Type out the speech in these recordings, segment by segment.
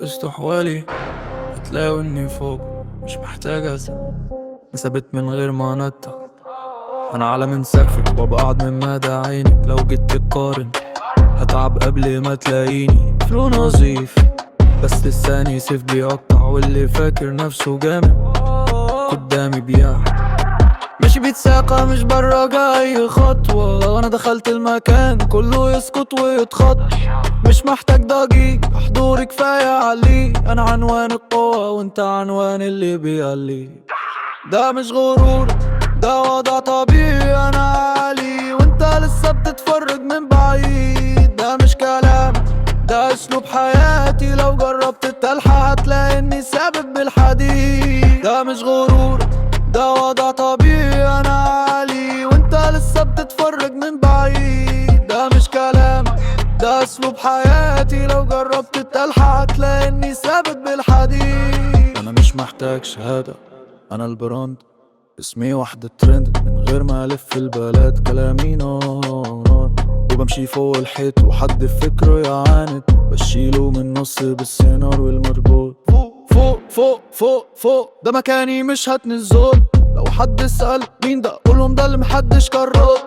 قست حوالي هتلاقوا اني فوق، مش محتاج اسأل، ثابت من غير ما انطق. انا اعلى من سقفك وبقعد من مدى عينك، لو جيت تقارن هتعب قبل ما تلاقيني فلو نظيف، بس لساني سيف بيقطع، واللي فاكر نفسه جامد قدامي بيع. ماشي بيتساقى مش برا اي خطوة، وانا دخلت المكان كله يسكت ويتخط. مش محتاج ضجيج، حضوري كفاية عليه، انا عنوان القوة وانت عنوان اللي بيقلي. ده مش غرور، ده وضع طبيعي، انا عالي وانت لسه بتتفرج من بعيد. ده مش كلام، ده اسلوب حياتي، لو جربت التلحة هتلاقي اني ثابت بالحديد. ده مش غرور، ده وضع طبيعي، انا عالي وانت لسه بتتفرج من بعيد. ده مش كلام، ده اسلوب حياتي، لو جربت التلحة هتلاقي اني ثابت بالحديد. انا مش محتاج شهادة، انا البراند، اسمي واحدة ترند من غير ما الف البلد. كلامي نار وبمشي فوق الحيط، وحد فكره يعاند بشيله من النص بالسينار والمربوط. فوق فوق فوق فوق ده مكاني، مش هتنزل. لو حد سأل مين ده قولهم ده اللي محدش كرر.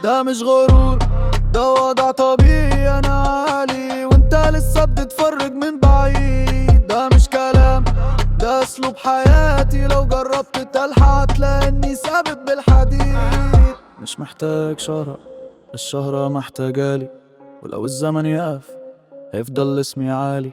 ده مش غرور، ده وضع طبيعي، انا عالي وانت لسه بتتفرج من بعيد. ده مش كلام، ده اسلوب حياتي، لو جربت تلحق هتلاقي اني ثابت بالحديد. مش محتاج شهرة، الشهرة محتاجالي، ولو الزمن يقف هيفضل اسمي عالي.